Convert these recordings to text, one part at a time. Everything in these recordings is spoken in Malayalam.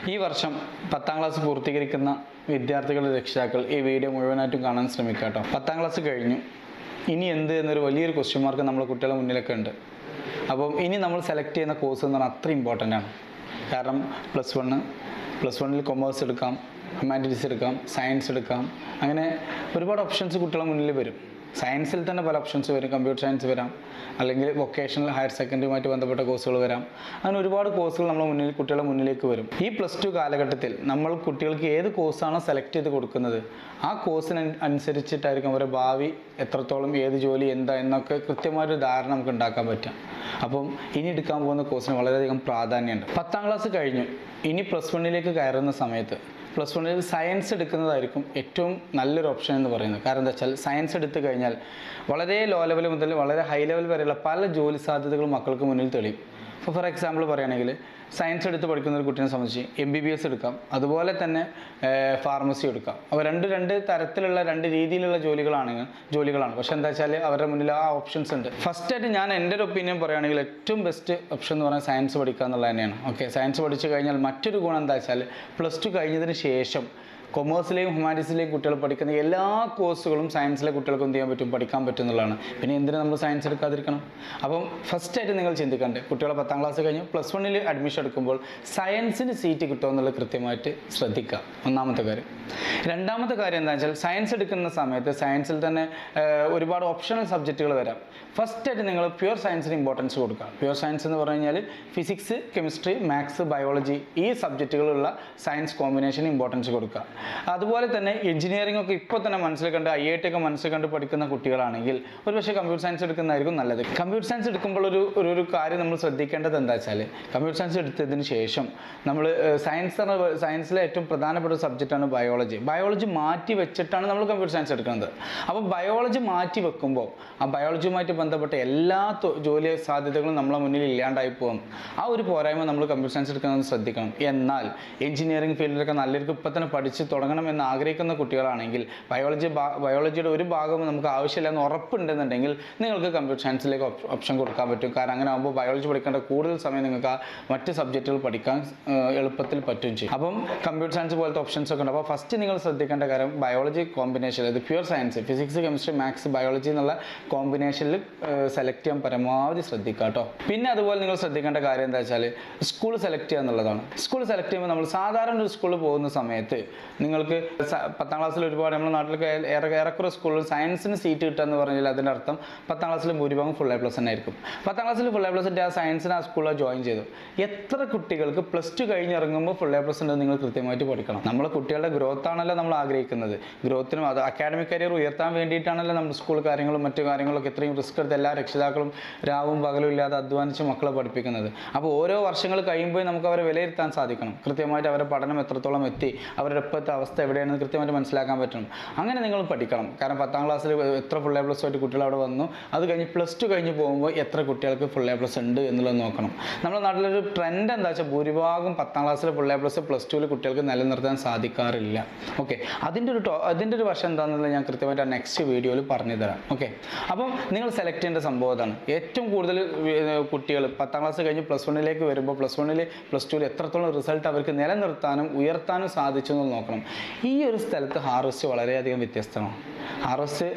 ഈ വർഷം 10ാം ക്ലാസ് പൂർത്തീകരിക്കുന്ന വിദ്യാർത്ഥികളുടെ രക്ഷിതാക്കൾ ഈ വീഡിയോ മുഴുവനായിട്ടും കാണാൻ ശ്രമിക്കുക കേട്ടോ. 10ാം ക്ലാസ് കഴിഞ്ഞു, ഇനി എന്ത് എന്നൊരു വലിയൊരു ക്വസ്റ്റ്യൻ മാർക്ക് നമ്മളെ കുട്ടികളുടെ മുന്നിലൊക്കെ ഉണ്ട്. അപ്പം ഇനി നമ്മൾ സെലക്ട് ചെയ്യുന്ന കോഴ്സ് എന്ന് പറഞ്ഞാൽ അത്ര ഇമ്പോർട്ടൻ്റ് ആണ്. കാരണം പ്ലസ് വണ്ണിൽ കൊമേഴ്സ് എടുക്കാം, ഹ്യൂമാനിറ്റീസ് എടുക്കാം, സയൻസ് എടുക്കാം, അങ്ങനെ ഒരുപാട് ഓപ്ഷൻസ് കുട്ടികളുടെ മുന്നിൽ വരും. സയൻസിൽ തന്നെ പല ഓപ്ഷൻസ് വരും, കമ്പ്യൂട്ടർ സയൻസ് വരാം, അല്ലെങ്കിൽ വൊക്കേഷണൽ ഹയർ സെക്കൻഡറിയുമായിട്ട് ബന്ധപ്പെട്ട കോഴ്സുകൾ വരാം. അങ്ങനെ ഒരുപാട് കോഴ്സുകൾ കുട്ടികളുടെ മുന്നിലേക്ക് വരും. ഈ +2 കാലഘട്ടത്തിൽ നമ്മൾ കുട്ടികൾക്ക് ഏത് കോഴ്സാണോ സെലക്ട് ചെയ്ത് കൊടുക്കുന്നത് ആ കോഴ്സിന് അനുസരിച്ചിട്ടായിരിക്കും അവരുടെ ഭാവി എത്രത്തോളം, ഏത് ജോലി എന്താ എന്നൊക്കെ കൃത്യമായൊരു ധാരണ നമുക്ക് ഉണ്ടാക്കാൻ പറ്റും. അപ്പം ഇനി എടുക്കാൻ പോകുന്ന കോഴ്സിന് വളരെയധികം പ്രാധാന്യമുണ്ട്. 10ാം ക്ലാസ് കഴിഞ്ഞു, ഇനി +1ലേക്ക് കയറുന്ന സമയത്ത് +1ൽ സയൻസ് എടുക്കുന്നതായിരിക്കും ഏറ്റവും നല്ലൊരു ഓപ്ഷൻ എന്ന് പറയുന്നത്. കാരണം എന്താ വെച്ചാൽ സയൻസ് എടുത്തു കഴിഞ്ഞാൽ വളരെ ലോ ലെവൽ മുതൽ വളരെ ഹൈ ലെവൽ വരെയുള്ള പല ജോലി സാധ്യതകളും മക്കൾക്ക് മുന്നിൽ തെളിയും. ഇപ്പോൾ ഫോർ എക്സാമ്പിൾ പറയുകയാണെങ്കിൽ സയൻസ് എടുത്ത് പഠിക്കുന്ന ഒരു കുട്ടീനെ സംബന്ധിച്ച് MBBS എടുക്കാം, അതുപോലെ തന്നെ ഫാർമസി എടുക്കാം. അപ്പോൾ രണ്ട് തരത്തിലുള്ള രണ്ട് രീതിയിലുള്ള ജോലികളാണ്. പക്ഷേ എന്താ വെച്ചാൽ അവരുടെ മുന്നിൽ ആ ഓപ്ഷൻസ് ഉണ്ട്. ഫസ്റ്റായിട്ട് ഞാൻ എൻ്റെ ഒരു ഒപ്പീനിയൻ പറയുകയാണെങ്കിൽ ഏറ്റവും ബെസ്റ്റ് ഓപ്ഷൻ എന്ന് പറഞ്ഞാൽ സയൻസ് പഠിക്കുക എന്നുള്ളത് തന്നെയാണ്. ഓക്കെ, സയൻസ് പഠിച്ചു കഴിഞ്ഞാൽ മറ്റൊരു ഗുണം എന്താ വെച്ചാൽ +2 കഴിഞ്ഞതിന് ശേഷം കൊമേഴ്സിലെയും ഹ്യൂമാനിറ്റീസിലെയും കുട്ടികൾ പഠിക്കുന്ന എല്ലാ കോഴ്സുകളും സയൻസിലെ കുട്ടികൾക്ക് എന്ത് ചെയ്യാൻ പറ്റും, പഠിക്കാൻ പറ്റും എന്നുള്ളതാണ്. പിന്നെ എന്തിനു നമ്മൾ സയൻസ് എടുക്കാതിരിക്കണം? അപ്പം ഫസ്റ്റായിട്ട് നിങ്ങൾ ചിന്തിക്കണ്ടേ, കുട്ടികളെ 10ാം ക്ലാസ് കഴിഞ്ഞ് +1ൽ അഡ്മിഷൻ എടുക്കുമ്പോൾ സയൻസിന് സീറ്റ് കിട്ടുമോ എന്നുള്ളത് കൃത്യമായിട്ട് ശ്രദ്ധിക്കുക, ഒന്നാമത്തെ കാര്യം. രണ്ടാമത്തെ കാര്യം എന്താണെന്ന് വെച്ചാൽ സയൻസ് എടുക്കുന്ന സമയത്ത് സയൻസിൽ തന്നെ ഒരുപാട് ഓപ്ഷണൽ സബ്ജക്റ്റുകൾ വരാം. ഫസ്റ്റായിട്ട് നിങ്ങൾ പ്യുവർ സയൻസിന് ഇമ്പോർട്ടൻസ് കൊടുക്കുക. പ്യുവർ സയൻസ് എന്ന് പറഞ്ഞു കഴിഞ്ഞാൽ ഫിസിക്സ്, കെമിസ്ട്രി, മാത്സ്, ബയോളജി ഈ സബ്ജക്റ്റുകളുള്ള സയൻസ് കോമ്പിനേഷന് ഇമ്പോർട്ടൻസ് കൊടുക്കുക. അതുപോലെ തന്നെ എഞ്ചിനീയറിംഗ് ഒക്കെ ഇപ്പോൾ തന്നെ മനസ്സിൽ കണ്ട് IIT ഒക്കെ മനസ്സിൽ കണ്ട് പഠിക്കുന്ന കുട്ടികളാണെങ്കിൽ ഒരുപക്ഷെ കമ്പ്യൂട്ടർ സയൻസ് എടുക്കുന്നതായിരിക്കും നല്ലത്. കമ്പ്യൂട്ടർ സയൻസ് എടുക്കുമ്പോൾ ഒരു കാര്യം നമ്മൾ ശ്രദ്ധിക്കേണ്ടത് എന്താ വെച്ചാൽ കമ്പ്യൂട്ടർ സയൻസ് എടുത്തതിന് ശേഷം നമ്മൾ സയൻസിലെ ഏറ്റവും പ്രധാനപ്പെട്ട ഒരു സബ്ജക്റ്റാണ് ബയോളജി മാറ്റി വെച്ചിട്ടാണ് നമ്മൾ കമ്പ്യൂട്ടർ സയൻസ് എടുക്കുന്നത്. അപ്പോൾ ബയോളജി മാറ്റി വെക്കുമ്പോൾ ആ ബയോളജിയുമായിട്ട് ബന്ധപ്പെട്ട എല്ലാ ജോലി സാധ്യതകളും നമ്മളെ മുന്നിൽ ഇല്ലാണ്ടായി പോകും. ആ ഒരു പോരായ്മ നമ്മൾ കമ്പ്യൂട്ടർ സയൻസ് എടുക്കുന്നത് ശ്രദ്ധിക്കണം. എന്നാൽ എഞ്ചിനീയറിംഗ് ഫീൽഡിലൊക്കെ നല്ലൊരു ഇപ്പം തന്നെ പഠിച്ച് തുടങ്ങണം എന്ന് ആഗ്രഹിക്കുന്ന കുട്ടികളാണെങ്കിൽ ബയോളജിയുടെ ഒരു ഭാഗം നമുക്ക് ആവശ്യമില്ലെന്ന് ഉറപ്പുണ്ടെന്നുണ്ടെങ്കിൽ നിങ്ങൾക്ക് കമ്പ്യൂട്ടർ സയൻസിലേക്ക് ഓപ്ഷൻ കൊടുക്കാൻ പറ്റും. കാരണം അങ്ങനെ ആകുമ്പോൾ ബയോളജി പഠിക്കേണ്ട കൂടുതൽ സമയം നിങ്ങൾക്ക് ആ മറ്റ് സബ്ജക്റ്റുകൾ പഠിക്കാൻ എളുപ്പത്തിൽ പറ്റും ചെയ്യും. അപ്പം കമ്പ്യൂട്ടർ സയൻസ് പോലത്തെ ഓപ്ഷൻസ് ഒക്കെ ഉണ്ട്. അപ്പോൾ ഫസ്റ്റ് നിങ്ങൾ ശ്രദ്ധിക്കേണ്ട കാര്യം ബയോളജി കോമ്പിനേഷൻ, അതായത് pure science physics, chemistry, maths, biology എന്നുള്ള കോമ്പിനേഷനിൽ സെലക്ട് ചെയ്യാൻ പരമാവധി ശ്രദ്ധിക്കുക കേട്ടോ. പിന്നെ അതുപോലെ നിങ്ങൾ ശ്രദ്ധിക്കേണ്ട കാര്യം എന്താ വെച്ചാൽ സ്കൂൾ സെലക്ട് ചെയ്യുക എന്നുള്ളതാണ്. സ്കൂൾ സെലക്ട് ചെയ്യുമ്പോൾ നമ്മൾ സാധാരണ ഒരു സ്കൂളിൽ പോകുന്ന സമയത്ത് നിങ്ങൾക്ക് 10ാം ക്ലാസ്സിൽ ഒരുപാട് നമ്മുടെ നാട്ടിലൊക്കെ ഏറെക്കുറെ സ്കൂളിൽ സയൻസിന് സീറ്റ് കിട്ടുക എന്ന് പറഞ്ഞാൽ അതിൻ്റെ അർത്ഥം 10ാം ക്ലാസ്സിൽ ഭൂരിഭാഗം ഫുൾ A+ തന്നെ ആയിരിക്കും. 10ാം ക്ലാസ്സിൽ ഫുൾ A+ കിട്ടിയ ആ സയൻസിന് ആ സ്കൂളിൽ ജോയിൻ ചെയ്തു. എത്ര കുട്ടികൾക്ക് +2 കഴിഞ്ഞ് ഇറങ്ങുമ്പോൾ ഫുൾ A+ ഉണ്ടെന്ന് നിങ്ങൾ കൃത്യമായിട്ട് പഠിക്കണം. നമ്മളെ കുട്ടികളുടെ ഗ്രോത്ത് ആണല്ലോ നമ്മൾ ആഗ്രഹിക്കുന്നത്. ഗ്രോത്തിനും അത് അക്കാഡമിക് കരിയർ ഉയർത്താൻ വേണ്ടിയിട്ടാണല്ലോ നമ്മൾ സ്കൂൾ കാര്യങ്ങളും മറ്റു കാര്യങ്ങളൊക്കെ ഇത്രയും റിസ്ക് എടുത്ത് എല്ലാ രക്ഷിതാക്കളും രാവും പകലും ഇല്ലാതെ അധ്വാനിച്ച് മക്കളെ പഠിപ്പിക്കുന്നത്. അപ്പോൾ ഓരോ വർഷങ്ങൾ കഴിയുമ്പോൾ നമുക്ക് അവരെ വിലയിരുത്താൻ സാധിക്കണം. കൃത്യമായിട്ട് അവരുടെ പഠനം എത്രത്തോളം എത്തി, അവരുടെ ഇപ്പോഴത്തെ അവസ്ഥ എവിടെയാണെന്ന് കൃത്യമായിട്ട് മനസ്സിലാക്കാൻ പറ്റണം. അങ്ങനെ നിങ്ങൾ പഠിക്കണം. കാരണം 10ാം ക്ലാസ്സിൽ എത്ര ഫുൾ A+ ആയിട്ട് കുട്ടികൾ അവിടെ വന്നു, അത് കഴിഞ്ഞ് +2 കഴിഞ്ഞ് പോകുമ്പോൾ എത്ര കുട്ടികൾക്ക് ഫുൾ A+ ഉണ്ട് എന്നുള്ളത് നോക്കണം. നമ്മുടെ നാട്ടിലൊരു ട്രെൻഡ് എന്താ വെച്ചാൽ ഭൂരിഭാഗം 10ാം ക്ലാസ്സിൽ ഫുൾ A+ +2ൽ കുട്ടികൾക്ക് നിലനിർത്താൻ സാധിക്കാറില്ല. ഓക്കെ, അതിൻ്റെ ഒരു വശം എന്താണെന്നുള്ളത് ഞാൻ കൃത്യമായിട്ട് നെക്സ്റ്റ് വീഡിയോയിൽ പറഞ്ഞു തരാം. ഓക്കെ, അപ്പം നിങ്ങൾ സെലക്ട് ചെയ്യേണ്ട സംഭവം അതാണ്. ഏറ്റവും കൂടുതൽ കുട്ടികൾ 10ാം ക്ലാസ് കഴിഞ്ഞ് +1ലേക്ക് വരുമ്പോൾ +1ൽ +2ൽ എത്രത്തോളം റിസൾട്ട് അവർക്ക് നിലനിർത്താനും ഉയർത്താനും സാധിച്ചു എന്ന് നോക്കണം. ഈ ഒരു സ്ഥലത്ത് ഹാർവസ്റ്റ് വളരെയധികം വ്യത്യസ്തമാണ്.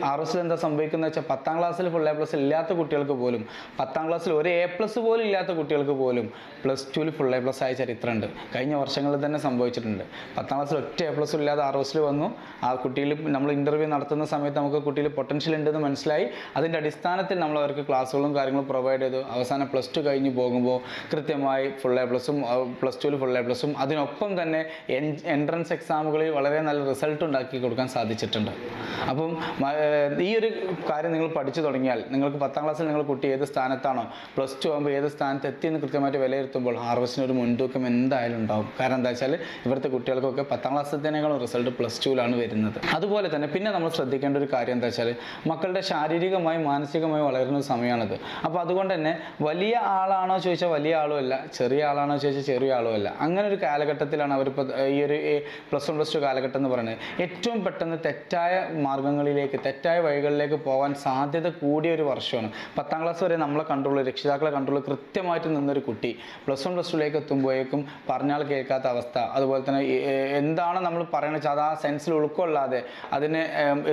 ഹാർവസ്റ്റിൽ എന്താ സംഭവിക്കുന്നത് വെച്ചാൽ 10ാം ക്ലാസ്സിൽ ഫുൾ A+ ഇല്ലാത്ത കുട്ടികൾക്ക് പോലും, 10ാം ക്ലാസ്സിൽ ഒരു A+ പോലും ഇല്ലാത്ത കുട്ടികൾക്ക് പോലും +2ൽ ഫുൾ A+ ആയ ചരിത്രമുണ്ട്. കഴിഞ്ഞ വർഷങ്ങളിൽ തന്നെ സംഭവിച്ചിട്ടുണ്ട്. 10ാം ക്ലാസ്സിൽ ഒറ്റ A+ ഇല്ലാതെ ഹാർവസ്റ്റിൽ വന്നു. ആ കുട്ടിയിൽ നമ്മൾ ഇൻ്റർവ്യൂ നടത്തുന്ന സമയത്ത് നമുക്ക് കുട്ടിയിൽ പൊട്ടൻഷ്യൽ ഉണ്ടെന്ന് മനസ്സിലായി. അതിൻ്റെ അടിസ്ഥാനത്തിൽ നമ്മൾ അവർക്ക് ക്ലാസ്സുകളും കാര്യങ്ങളും പ്രൊവൈഡ് ചെയ്തു. അവസാനം +2 കഴിഞ്ഞ് പോകുമ്പോൾ കൃത്യമായി ഫുൾ A+, +2ൽ ഫുൾ A+, അതിനൊപ്പം തന്നെ എൻട്രൻസ് എക്സാമുകളിൽ വളരെ നല്ല റിസൾട്ട് ഉണ്ടാക്കി കൊടുക്കാൻ സാധിച്ചിട്ടുണ്ട്. അപ്പം ഈ ഒരു കാര്യം നിങ്ങൾ പഠിച്ചു തുടങ്ങിയാൽ നിങ്ങൾക്ക് 10ാം ക്ലാസ്സിൽ നിങ്ങൾ കുട്ടി ഏത് സ്ഥാനത്താണോ +2 ആകുമ്പോൾ ഏത് സ്ഥാനത്ത് എത്തിയെന്ന് കൃത്യമായിട്ട് വിലയിരുത്തുമ്പോൾ ഹാർവസ്റ്റിന് ഒരു മുൻതൂക്കം എന്തായാലും ഉണ്ടാവും. കാരണം എന്താ വെച്ചാൽ ഇവിടുത്തെ കുട്ടികൾക്കൊക്കെ 10ാം ക്ലാസ്സിനേക്കാളും റിസൾട്ട് +2ലാണ് വരുന്നത്. അതുപോലെ തന്നെ പിന്നെ നമ്മൾ ശ്രദ്ധിക്കേണ്ട ഒരു കാര്യം എന്താ വെച്ചാൽ മക്കളുടെ ശാരീരികമായും മാനസികമായും വളരുന്ന ഒരു സമയമാണത്. അപ്പോൾ അതുകൊണ്ട് തന്നെ വലിയ ആളാണോ ചോദിച്ചാൽ വലിയ ആളും അല്ല, ചെറിയ ആളാണോ ചോദിച്ചാൽ ചെറിയ ആളും അല്ല. അങ്ങനെ ഒരു കാലഘട്ടത്തിലാണ് അവരിപ്പോൾ ഈ ഒരു +1 +1 +2 കാലഘട്ടം എന്ന് പറയുന്നത് ഏറ്റവും പെട്ടെന്ന് തെറ്റായ മാർഗ്ഗങ്ങളിലേക്ക്, തെറ്റായ വഴികളിലേക്ക് പോകാൻ സാധ്യത കൂടിയ ഒരു വർഷമാണ്. 10ാം ക്ലാസ് വരെ നമ്മളെ കൺട്രോൾ, രക്ഷിതാക്കളെ കൺട്രോൾ കൃത്യമായിട്ട് നിന്നൊരു കുട്ടി +1 +2ലേക്ക് എത്തുമ്പോഴേക്കും പറഞ്ഞാൽ കേൾക്കാത്ത അവസ്ഥ, അതുപോലെ തന്നെ എന്താണ് നമ്മൾ പറയുന്നത് വെച്ചാൽ അത് ആ സെൻസിൽ ഉൾക്കൊള്ളാതെ അതിനെ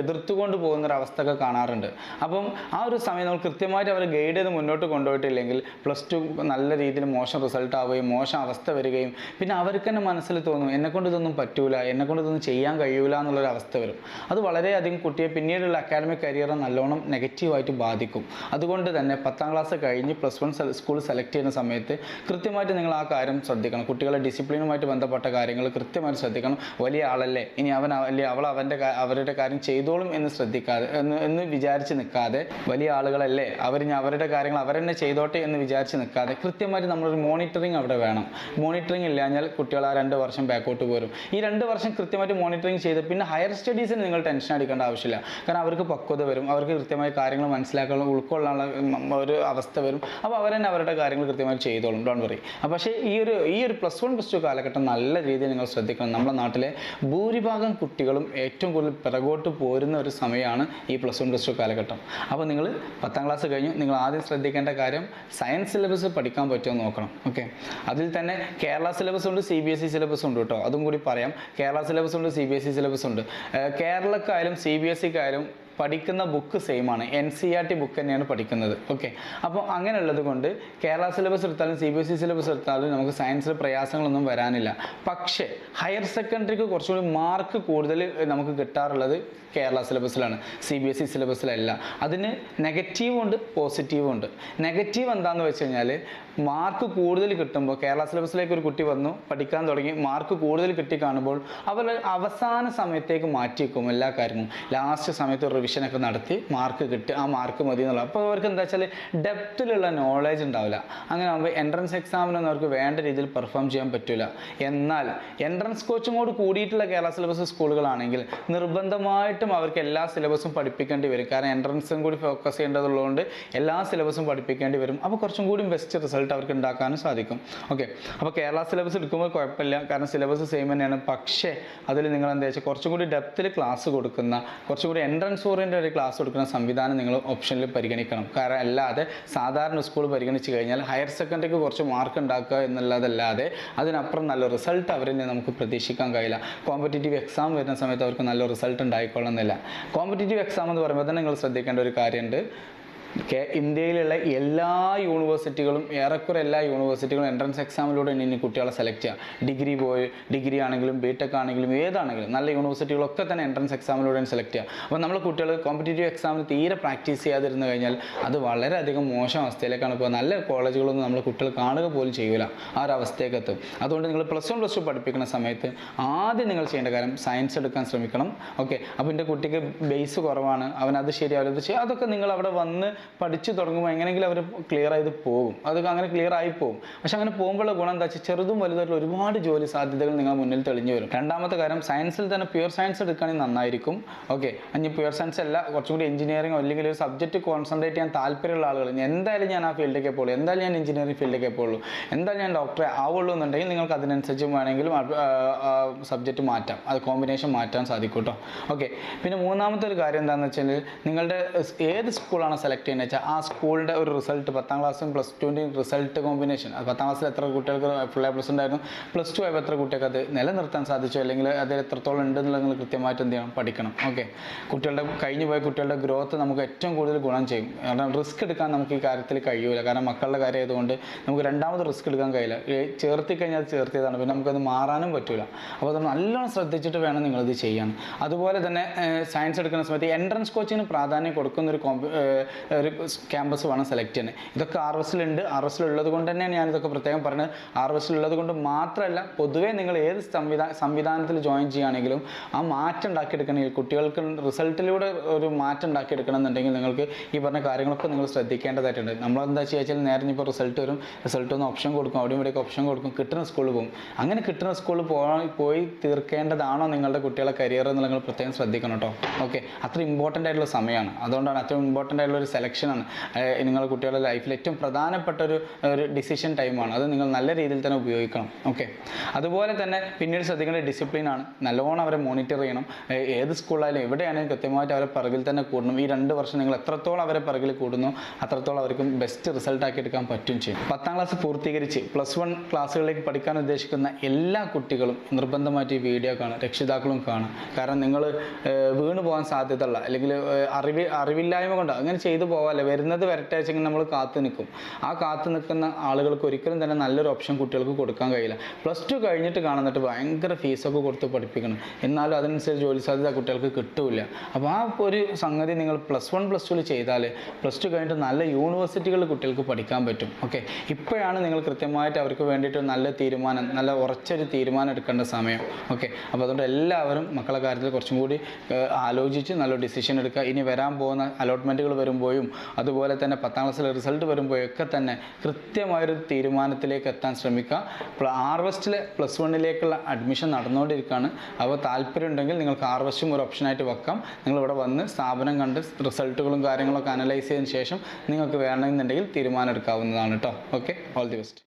എതിർത്തുകൊണ്ട് പോകുന്നൊരവസ്ഥയൊക്കെ കാണാറുണ്ട്. അപ്പം ആ ഒരു സമയം നമ്മൾ കൃത്യമായിട്ട് അവരെ ഗൈഡ് ചെയ്ത് മുന്നോട്ട് കൊണ്ടുപോയിട്ടില്ലെങ്കിൽ +2 നല്ല രീതിയിൽ മോശം റിസൾട്ട് ആവുകയും മോശം അവസ്ഥ വരികയും പിന്നെ അവർക്ക് തന്നെ മനസ്സിൽ തോന്നും എന്നെക്കൊണ്ട് ഇതൊന്നും പറ്റൂല, എന്നെക്കൊണ്ട് ഇതൊന്നും ചെയ്യാൻ കഴിയൂല എന്നുള്ളൊരു അവസ്ഥ വരും. അത് വളരെയധികം കുട്ടിയെ പിന്നീടുള്ള അക്കാഡമിക് കരിയർ നല്ലോണം നെഗറ്റീവായിട്ട് ബാധിക്കും. അതുകൊണ്ട് തന്നെ 10ാം ക്ലാസ് കഴിഞ്ഞ് +1 സ്കൂൾ സെലക്ട് ചെയ്യുന്ന സമയത്ത് കൃത്യമായിട്ട് നിങ്ങൾ ആ കാര്യം ശ്രദ്ധിക്കണം. കുട്ടികളെ ഡിസിപ്ലിനുമായിട്ട് ബന്ധപ്പെട്ട കാര്യങ്ങൾ കൃത്യമായിട്ട് ശ്രദ്ധിക്കണം. വലിയ ആളല്ലേ, ഇനി അവൻ അല്ലെ അവൾ അവരുടെ കാര്യം ചെയ്തോളും എന്ന് ശ്രദ്ധിക്കാതെ എന്ന് വിചാരിച്ച് നിൽക്കാതെ, വലിയ ആളുകളല്ലേ അവരുടെ കാര്യങ്ങൾ അവരെന്നെ ചെയ്തോട്ടെ എന്ന് വിചാരിച്ച് നിൽക്കാതെ കൃത്യമായിട്ട് നമ്മളൊരു മോണിറ്ററിങ് അവിടെ വേണം. മോണിറ്ററിങ് ഇല്ലാഞ്ഞാൽ കുട്ടികൾ ആ 2 വർഷം ബാക്കോട്ട് പോരും. ഈ 2 വർഷം കൃത്യമായിട്ട് മോണിറ്ററിങ് ചെയ്ത് പിന്നെ ഹയർ സ്റ്റഡീസിന് നിങ്ങൾ ടെൻഷൻ അടിക്കേണ്ട ആവശ്യമില്ല. കാരണം അവർക്ക് പക്വത വരും, അവർക്ക് കൃത്യമായി കാര്യങ്ങൾ മനസ്സിലാക്കാനുള്ള ഉൾക്കൊള്ളാനുള്ള ഒരു അവസ്ഥ വരും. അപ്പോൾ അവർ തന്നെ അവരുടെ കാര്യങ്ങൾ കൃത്യമായി ചെയ്തോളും, ഡോണ്ട് വറി. പക്ഷേ ഈ ഒരു +1 +2 കാലഘട്ടം നല്ല രീതിയിൽ നിങ്ങൾ ശ്രദ്ധിക്കണം. നമ്മുടെ നാട്ടിലെ ഭൂരിഭാഗം കുട്ടികളും ഏറ്റവും കൂടുതൽ പിറകോട്ട് പോരുന്ന ഒരു സമയമാണ് ഈ +1 +2 കാലഘട്ടം. അപ്പോൾ നിങ്ങൾ 10ാം ക്ലാസ് കഴിഞ്ഞു, നിങ്ങൾ ആദ്യം ശ്രദ്ധിക്കേണ്ട കാര്യം സയൻസ് സിലബസ് പഠിക്കാൻ പറ്റുമോ നോക്കണം. ഓക്കെ, അതിൽ തന്നെ കേരള സിലബസ് ഉണ്ട്, CBSE സിലബസ് ഉണ്ട് കേട്ടോ. അതും കൂടി പറയാം. കേരള സിലബസ് ഉണ്ട്, CBSE സിലബസ് ഉണ്ട്. കേരളക്കായാലും CBSEക്കായാലും പഠിക്കുന്ന ബുക്ക് സെയിം ആണ്, NCERT ബുക്ക് തന്നെയാണ് പഠിക്കുന്നത്. ഓക്കെ, അപ്പോൾ അങ്ങനെയുള്ളത് കൊണ്ട് കേരള സിലബസ് എടുത്താലും CBSE സിലബസ് എടുത്താലും നമുക്ക് സയൻസിൽ പ്രയാസങ്ങളൊന്നും വരാനില്ല. പക്ഷേ ഹയർ സെക്കൻഡറിക്ക് കുറച്ചുകൂടി മാർക്ക് കൂടുതൽ നമുക്ക് കിട്ടാറുള്ളത് കേരള സിലബസിലാണ്, CBSE സിലബസിലല്ല. അതിന് നെഗറ്റീവും ഉണ്ട്, പോസിറ്റീവും ഉണ്ട്. നെഗറ്റീവ് എന്താണെന്ന് വെച്ച് കഴിഞ്ഞാൽ മാർക്ക് കൂടുതൽ കിട്ടുമ്പോൾ, കേരള സിലബസിലേക്ക് ഒരു കുട്ടി വന്നു പഠിക്കാൻ തുടങ്ങി, മാർക്ക് കൂടുതൽ കിട്ടി കാണുമ്പോൾ അവർ അവസാന സമയത്തേക്ക് മാറ്റി വെക്കും എല്ലാ കാര്യങ്ങളും. ലാസ്റ്റ് സമയത്ത് റിവിഷനൊക്കെ നടത്തി മാർക്ക് കിട്ടി, ആ മാർക്ക് മതി എന്നുള്ളത്. അപ്പോൾ അവർക്ക് എന്താ വെച്ചാൽ ഡെപ്തിലുള്ള നോളേജ് ഉണ്ടാവില്ല. അങ്ങനെ ആകുമ്പോൾ എൻട്രൻസ് എക്സാമിനൊന്നും അവർക്ക് വേണ്ട രീതിയിൽ പെർഫോം ചെയ്യാൻ പറ്റില്ല. എന്നാൽ എൻട്രൻസ് കോച്ചിങ്ങോട് കൂടിയിട്ടുള്ള കേരള സിലബസ് സ്കൂളുകളാണെങ്കിൽ നിർബന്ധമായിട്ടും അവർക്ക് എല്ലാ സിലബസും പഠിപ്പിക്കേണ്ടി വരും. കാരണം എൻട്രൻസും കൂടി ഫോക്കസ് ചെയ്യേണ്ടതുള്ളതുകൊണ്ട് എല്ലാ സിലബസും പഠിപ്പിക്കേണ്ടി വരും. അപ്പോൾ കുറച്ചും കൂടി ബെസ്റ്റ് റിസൾട്ട് അവർക്ക് ഉണ്ടാക്കാനും സാധിക്കും. ഓക്കെ, അപ്പോൾ കേരള സിലബസ് എടുക്കുമ്പോൾ കുഴപ്പമില്ല, കാരണം സിലബസ് സെയിം തന്നെയാണ്. പക്ഷേ അതിൽ നിങ്ങൾ എന്താ വെച്ചാൽ കുറച്ചും കൂടി ഡെപ്തിൽ ക്ലാസ് കൊടുക്കുന്ന, കുറച്ചും കൂടി എൻട്രൻസ് ഓറിയൻറ്റഡ് ഒരു ക്ലാസ് കൊടുക്കുന്ന സംവിധാനം നിങ്ങൾ ഓപ്ഷനിൽ പരിഗണിക്കണം. കാരണം അല്ലാതെ സാധാരണ സ്കൂൾ പരിഗണിച്ച് കഴിഞ്ഞാൽ ഹയർ സെക്കൻഡറിക്ക് കുറച്ച് മാർക്ക് ഉണ്ടാക്കുക എന്നുള്ളതല്ലാതെ അതിനപ്പുറം നല്ല റിസൾട്ട് അവരിൽ നിന്ന് നമുക്ക് പ്രതീക്ഷിക്കാൻ കഴിയില്ല. കോമ്പറ്റേറ്റീവ് എക്സാം വരുന്ന സമയത്ത് അവർക്ക് നല്ല റിസൾട്ട് ഉണ്ടായിക്കൊള്ളുന്നില്ല. കോമ്പറ്റേറ്റീവ് എക്സാം എന്ന് പറയുമ്പോൾ തന്നെ നിങ്ങൾ ശ്രദ്ധിക്കേണ്ട ഒരു കാര്യമുണ്ട്. ഇന്ത്യയിലുള്ള എല്ലാ യൂണിവേഴ്സിറ്റികളും, ഏറെക്കുറെ എല്ലാ യൂണിവേഴ്സിറ്റികളും എൻട്രൻസ് എക്സാമിലൂടെ ഇനി കുട്ടികളെ സെലക്ട് ചെയ്യുക. ഡിഗ്രി ആണെങ്കിലും BTech ആണെങ്കിലും ഏതാണെങ്കിലും നല്ല യൂണിവേഴ്സിറ്റികളൊക്കെ തന്നെ എൻട്രൻസ് എക്സാമിലൂടെ സെലക്ട് ചെയ്യുക. അപ്പോൾ നമ്മൾ കുട്ടികൾ കോമ്പറ്റേറ്റീവ് എക്സാമിന് തീരെ പ്രാക്ടീസ് ചെയ്യാതിരുന്നു കഴിഞ്ഞാൽ അത് വളരെയധികം മോശം അവസ്ഥയിലേക്കാണ്. ഇപ്പോൾ നല്ല കോളേജുകളൊന്നും നമ്മൾ കുട്ടികൾ കാണുക പോലും ചെയ്യില്ല, ആ ഒരു അവസ്ഥയൊക്കെ എത്തും. അതുകൊണ്ട് നിങ്ങൾ +1 +2 പഠിപ്പിക്കുന്ന സമയത്ത് ആദ്യം നിങ്ങൾ ചെയ്യേണ്ട കാര്യം സയൻസ് എടുക്കാൻ ശ്രമിക്കണം. ഓക്കെ, അപ്പോൾ എൻ്റെ കുട്ടിക്ക് ബേസ് കുറവാണ്, അവനത് ശരിയാവില്ല, ഇത് ചെയ്യും, അതൊക്കെ നിങ്ങൾ അവിടെ വന്ന് പഠിച്ചു തുടങ്ങുമ്പോൾ എങ്ങനെയെങ്കിലും അവർ ക്ലിയർ ചെയ്ത് പോകും. അതൊക്കെ അങ്ങനെ ക്ലിയർ ആയി പോകും. പക്ഷെ അങ്ങനെ പോകുമ്പോഴുള്ള ഗുണം എന്താ വെച്ചാൽ ചെറുതും വലുതായിട്ടുള്ള ഒരുപാട് ജോലി സാധ്യതകൾ നിങ്ങൾ മുന്നിൽ തെളിഞ്ഞു വരും. രണ്ടാമത്തെ കാര്യം, സയൻസിൽ തന്നെ പ്യുവർ സയൻസ് എടുക്കുകയാണെങ്കിൽ നന്നായിരിക്കും. ഓക്കെ, ഇനി പ്യുവർ സയൻസ് അല്ല, കുറച്ചും കൂടി എഞ്ചിനീയറിംഗോ അല്ലെങ്കിൽ ഒരു സബ്ജക്റ്റ് കോൺസെൻട്രേറ്റ് ചെയ്യാൻ താല്പര്യമുള്ള ആളുകൾ, എന്തായാലും ഞാൻ ആ ഫീൽഡിലേക്ക് പോകുള്ളൂ, എന്തായാലും ഞാൻ എഞ്ചിനീയറിംഗ് ഫീൽഡിലേക്ക് പോകുള്ളൂ, എന്തായാലും ഞാൻ ഡോക്ടറെ ആവുള്ളൂ എന്നുണ്ടെങ്കിൽ നിങ്ങൾക്ക് അതിനനുസരിച്ച് വേണമെങ്കിലും സബ്ജക്റ്റ് മാറ്റാം, അത് കോമ്പിനേഷൻ മാറ്റാൻ സാധിക്കും കേട്ടോ. ഓക്കെ, പിന്നെ മൂന്നാമത്തെ ഒരു കാര്യം എന്താണെന്ന് വെച്ചാൽ നിങ്ങളുടെ ഏത് സ്കൂളാണ് സെലക്ട് ചെയ്യുന്നത് വെച്ചാൽ ആ സ്കൂളിൻ്റെ ഒരു റിസൾട്ട്, 10ാം ക്ലാസ്സും +2ൻ്റെയും റിസൾട്ട് കോമ്പിനേഷൻ, 10ാം ക്ലാസ്സിൽ എത്ര കുട്ടികൾക്ക് ഫുൾ A+ ഉണ്ടായിരുന്നു, +2 ആയപ്പോൾ എത്ര കുട്ടികൾക്ക് അത് നിലനിർത്താൻ സാധിച്ചു, അല്ലെങ്കിൽ അതിൽ എത്രത്തോളം ഉണ്ടെന്നുള്ളത് നിങ്ങൾ കൃത്യമായിട്ട് എന്ത് ചെയ്യണം, പഠിക്കണം. ഓക്കെ, കുട്ടികളുടെ കഴിഞ്ഞു പോയ കുട്ടികളുടെ ഗ്രോത്ത് നമുക്ക് ഏറ്റവും കൂടുതൽ ഗുണം ചെയ്യും. കാരണം റിസ്ക് എടുക്കാൻ നമുക്ക് ഈ കാര്യത്തിൽ കഴിയില്ല. കാരണം മക്കളുടെ കാര്യം ആയതുകൊണ്ട് നമുക്ക് രണ്ടാമത് റിസ്ക് എടുക്കാൻ കഴിയില്ല. ചേർത്തി കഴിഞ്ഞാൽ അത് ചേർത്തിയതാണ്, പിന്നെ നമുക്കത് മാറാനും പറ്റില്ല. അപ്പോൾ അത് നല്ലോണം ശ്രദ്ധിച്ചിട്ട് വേണം നിങ്ങളിത് ചെയ്യാൻ. അതുപോലെ തന്നെ സയൻസ് എടുക്കുന്ന സമയത്ത് എൻട്രൻസ് കോച്ചിങ്ങിന് പ്രാധാന്യം കൊടുക്കുന്ന ഒരു ക്യാമ്പസ് വേണം സെലക്ട് ചെയ്യാൻ. ഇതൊക്കെ RSലുണ്ട്. RSലുള്ളത് കൊണ്ട് തന്നെയാണ് ഞാനിതൊക്കെ പ്രത്യേകം പറഞ്ഞത്. RSലുള്ളത് കൊണ്ട് മാത്രമല്ല, പൊതുവേ നിങ്ങൾ ഏത് സംവിധാനത്തിൽ ജോയിൻ ചെയ്യുകയാണെങ്കിലും ആ മാറ്റം ഉണ്ടാക്കിയെടുക്കണമെങ്കിൽ, കുട്ടികൾക്ക് റിസൾട്ടിലൂടെ ഒരു മാറ്റം ഉണ്ടാക്കിയെടുക്കണം എന്നുണ്ടെങ്കിൽ നിങ്ങൾക്ക് ഈ പറഞ്ഞ കാര്യങ്ങളൊക്കെ നിങ്ങൾ ശ്രദ്ധിക്കേണ്ടതായിട്ടുണ്ട്. നമ്മളെന്താ വെച്ചാൽ നേരെ ഇപ്പോൾ റിസൾട്ട് വരും, റിസൾട്ട് ഒന്ന് ഓപ്ഷൻ കൊടുക്കും, അവിടെയും ഇവിടെയൊക്കെ ഓപ്ഷൻ കൊടുക്കും, കിട്ടുന്ന സ്കൂളിൽ പോകും. അങ്ങനെ കിട്ടുന്ന സ്കൂളിൽ പോയി തീർക്കേണ്ടതാണോ നിങ്ങളുടെ കുട്ടികളെ കരിയർ എന്ന് നിങ്ങൾ പ്രത്യേകം ശ്രദ്ധിക്കണം കേട്ടോ. ഓക്കെ, അത്ര ഇമ്പോർട്ടൻ്റ് ആയിട്ടുള്ള സമയമാണ്. അതുകൊണ്ടാണ് അത്ര ഇമ്പോർട്ടൻ്റ് ആയിട്ടുള്ള ഒരു സെലക്ഷനാണ്. നിങ്ങളുടെ കുട്ടികളുടെ ലൈഫിൽ ഏറ്റവും പ്രധാനപ്പെട്ട ഒരു ഡിസിഷൻ ടൈമാണ്. അത് നിങ്ങൾ നല്ല രീതിയിൽ തന്നെ ഉപയോഗിക്കണം. ഓക്കെ, അതുപോലെ തന്നെ പിന്നീട് ശ്രദ്ധിക്കേണ്ട ഡിസിപ്ലിനാണ്. നല്ലോണം അവരെ മോണിറ്റർ ചെയ്യണം. ഏത് സ്കൂളിലായാലും എവിടെയാണെങ്കിലും കൃത്യമായിട്ട് അവരെ പിറകിൽ തന്നെ കൂടണം. ഈ 2 വർഷം നിങ്ങൾ എത്രത്തോളം അവരെ പിറകിൽ കൂടുന്നു അത്രത്തോളം അവർക്ക് ബെസ്റ്റ് റിസൾട്ട് ആക്കി എടുക്കാൻ പറ്റും ചെയ്യും. 10ാം ക്ലാസ് പൂർത്തീകരിച്ച് +1 ക്ലാസ്സുകളിലേക്ക് പഠിക്കാൻ ഉദ്ദേശിക്കുന്ന എല്ലാ കുട്ടികളും നിർബന്ധമായിട്ട് ഈ വീഡിയോ കാണുക, രക്ഷിതാക്കളും കാണുക. കാരണം നിങ്ങൾ വീണ് പോകാൻ സാധ്യതയുള്ള അല്ലെങ്കിൽ അറിവില്ലായ്മ കൊണ്ട് അങ്ങനെ ചെയ്തു പോകാല്ലേ, വരുന്നത് വരട്ടെ വെച്ചെങ്കിൽ നമ്മൾ കാത്തു നിൽക്കും. ആ കാത്തു നിൽക്കുന്ന ആളുകൾക്ക് ഒരിക്കലും തന്നെ നല്ലൊരു ഓപ്ഷൻ കുട്ടികൾക്ക് കൊടുക്കാൻ കഴിയില്ല. +2 കഴിഞ്ഞിട്ട് കാണുന്നിട്ട് ഭയങ്കര ഫീസൊക്കെ കൊടുത്ത് പഠിപ്പിക്കണം, എന്നാലും അതിനനുസരിച്ച് ജോലി സാധ്യത കുട്ടികൾക്ക് കിട്ടില്ല. അപ്പോൾ ആ ഒരു സംഗതി നിങ്ങൾ +1 +2 ചെയ്താൽ +2 കഴിഞ്ഞിട്ട് നല്ല യൂണിവേഴ്സിറ്റികളിൽ കുട്ടികൾക്ക് പഠിക്കാൻ പറ്റും. ഓക്കെ, ഇപ്പോഴാണ് നിങ്ങൾ കൃത്യമായിട്ട് അവർക്ക് വേണ്ടിയിട്ട് നല്ല തീരുമാനം, നല്ല ഉറച്ചൊരു തീരുമാനം എടുക്കേണ്ട സമയം. ഓക്കെ, അപ്പോൾ അതുകൊണ്ട് എല്ലാവരും മക്കളുടെ കാര്യത്തിൽ കുറച്ചും കൂടി ആലോചിച്ച് നല്ല ഡിസിഷൻ എടുക്കുക. ഇനി വരാൻ പോകുന്ന അലോട്ട്മെൻറ്റുകൾ വരുമ്പോഴും അതുപോലെ തന്നെ 10ാം ക്ലാസ്സിലെ റിസൾട്ട് വരുമ്പോഴൊക്കെ തന്നെ കൃത്യമായൊരു തീരുമാനത്തിലേക്ക് എത്താൻ ശ്രമിക്കുക. ആർവെസ്റ്റിലെ +1ലേക്കുള്ള അഡ്മിഷൻ നടന്നുകൊണ്ടിരിക്കുകയാണ്. അപ്പോൾ താല്പര്യം ഉണ്ടെങ്കിൽ നിങ്ങൾക്ക് ആർവെസ്റ്റും ഒരു ഓപ്ഷനായിട്ട് വെക്കാം. നിങ്ങളിവിടെ വന്ന് സ്ഥാപനം കണ്ട് റിസൾട്ടുകളും കാര്യങ്ങളൊക്കെ അനലൈസ് ചെയ്തതിന് ശേഷം നിങ്ങൾക്ക് വേണമെന്നുണ്ടെങ്കിൽ തീരുമാനം എടുക്കാവുന്നതാണ് കേട്ടോ. Okay, all the best.